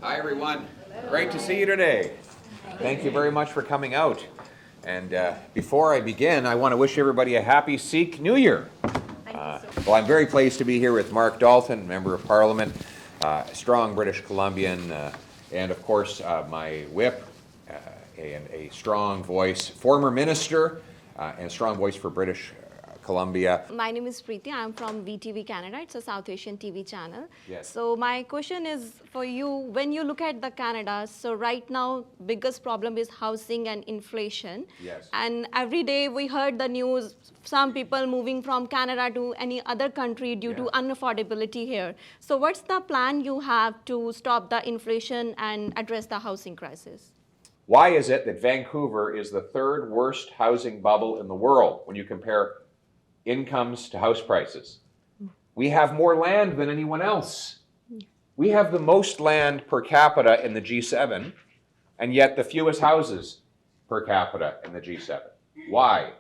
Hi, everyone. Great to see you today. Thank you very much for coming out. And before I begin, I want to wish everybody a happy Sikh New Year. Well, I'm very pleased to be here with Mark Dalton, Member of Parliament, strong British Columbian, and of course my whip, and a strong voice, former minister, and a strong voice for British Columbia. My name is Preeti. I'm from VTV Canada. It's a South Asian TV channel. Yes. So my question is for you, when you look at the Canada, so right now biggest problem is housing and inflation. Yes. And every day we heard the news, some people moving from Canada to any other country due to unaffordability here. So what's the plan you have to stop the inflation and address the housing crisis? Why is it that Vancouver is the third worst housing bubble in the world when you compare incomes to house prices? We have more land than anyone else. We have the most land per capita in the G7, and yet the fewest houses per capita in the G7. Why?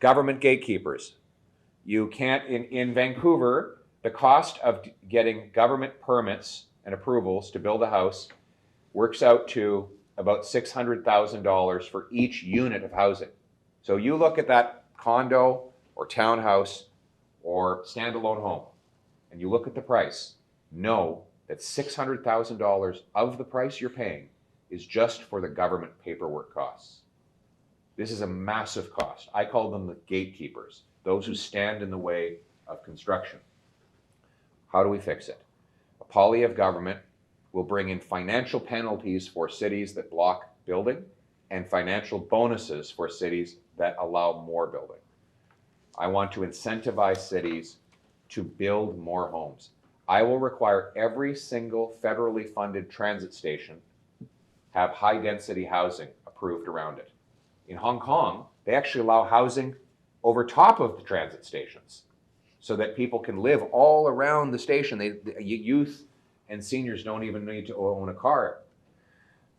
Government gatekeepers. You can't, in Vancouver, the cost of getting government permits and approvals to build a house works out to about $600,000 for each unit of housing. So you look at that condo or townhouse or standalone home, and you look at the price, know that $600,000 of the price you're paying is just for the government paperwork costs. This is a massive cost. I call them the gatekeepers, those who stand in the way of construction. How do we fix it? A Poilievre government will bring in financial penalties for cities that block building and financial bonuses for cities that allow more building. I want to incentivize cities to build more homes. I will require every single federally funded transit station have high-density housing approved around it. In Hong Kong, they actually allow housing over top of the transit stations so that people can live all around the station. Youth and seniors don't even need to own a car.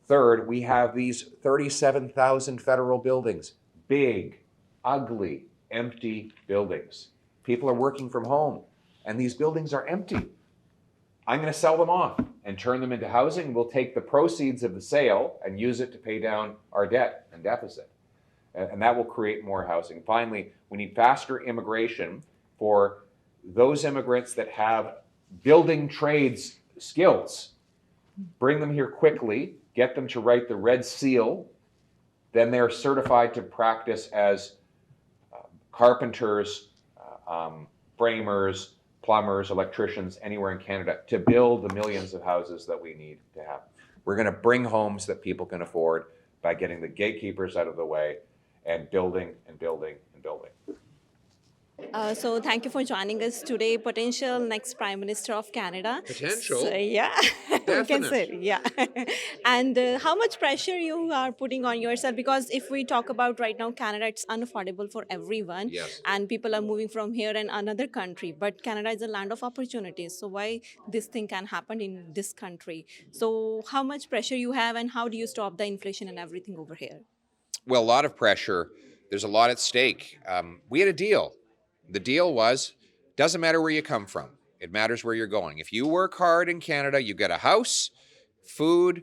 Third, we have these 37,000 federal buildings, big, ugly, empty buildings. People are working from home, and these buildings are empty. I'm going to sell them off and turn them into housing. We'll take the proceeds of the sale and use it to pay down our debt and deficit. And that will create more housing. Finally, we need faster immigration for those immigrants that have building trades skills. Bring them here quickly, get them to write the Red Seal, then they're certified to practice as carpenters, framers, plumbers, electricians, anywhere in Canada to build the millions of houses that we need to have. We're going to bring homes that people can afford by getting the gatekeepers out of the way and building and building and building. So thank you for joining us today, potential next Prime Minister of Canada. Potential? So, yeah, we can say, yeah. And how much pressure you are putting on yourself? Because if we talk about right now, Canada, it's unaffordable for everyone. Yes. And people are moving from here and another country. But Canada is a land of opportunities. So why this thing can happen in this country? So how much pressure you have and how do you stop the inflation and everything over here? Well, a lot of pressure. There's a lot at stake. We had a deal. The deal was, doesn't matter where you come from. It matters where you're going. If you work hard in Canada, you get a house, food,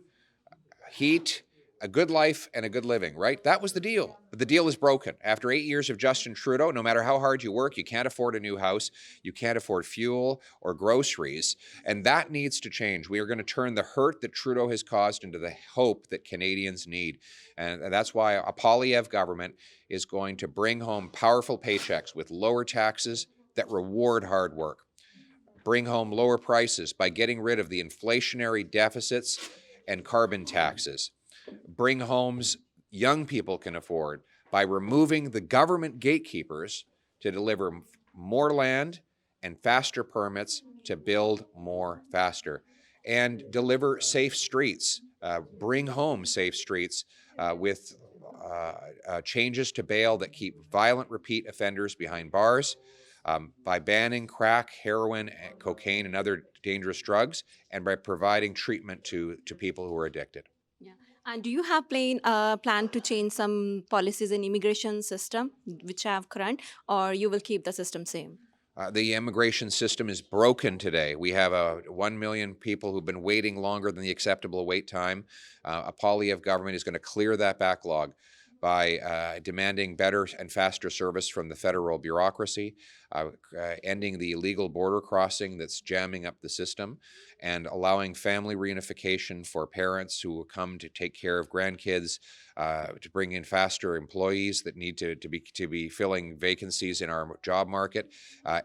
heat, a good life, and a good living, right? That was the deal. But the deal is broken. After 8 years of Justin Trudeau, no matter how hard you work, you can't afford a new house, you can't afford fuel or groceries, and that needs to change. We are going to turn the hurt that Trudeau has caused into the hope that Canadians need. And that's why a Poilievre government is going to bring home powerful paychecks with lower taxes that reward hard work. Bring home lower prices by getting rid of the inflationary deficits and carbon taxes. Bring homes young people can afford by removing the government gatekeepers to deliver more land and faster permits to build more faster, and deliver safe streets, bring home safe streets with changes to bail that keep violent repeat offenders behind bars, by banning crack, heroin, cocaine, and other dangerous drugs, and by providing treatment to people who are addicted. Yeah. And do you have plan to change some policies in immigration system which have current, or you will keep the system same? The immigration system is broken today. We have 1 million people who've been waiting longer than the acceptable wait time. A Poilievre government is going to clear that backlog by demanding better and faster service from the federal bureaucracy, ending the illegal border crossing that's jamming up the system, and allowing family reunification for parents who will come to take care of grandkids, to bring in faster employees that need to be filling vacancies in our job market,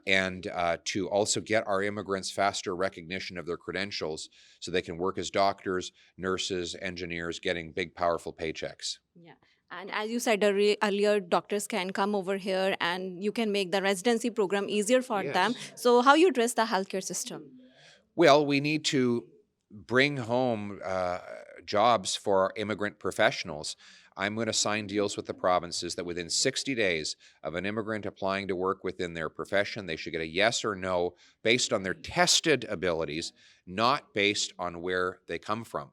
and to also get our immigrants faster recognition of their credentials so they can work as doctors, nurses, engineers, getting big, powerful paychecks. Yeah. And as you said earlier, doctors can come over here and you can make the residency program easier for them. Yes. So how you address the healthcare system? Well, we need to bring home jobs for our immigrant professionals. I'm going to sign deals with the provinces that within 60 days of an immigrant applying to work within their profession, they should get a yes or no based on their tested abilities, not based on where they come from.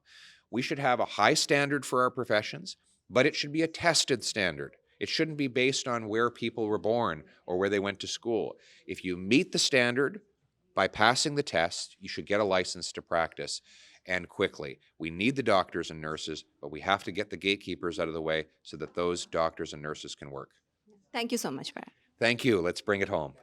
We should have a high standard for our professions, but it should be a tested standard. It shouldn't be based on where people were born or where they went to school. If you meet the standard, by passing the test, you should get a license to practice, and quickly. We need the doctors and nurses, but we have to get the gatekeepers out of the way so that those doctors and nurses can work. Thank you so much, Pat. Thank you. Let's bring it home.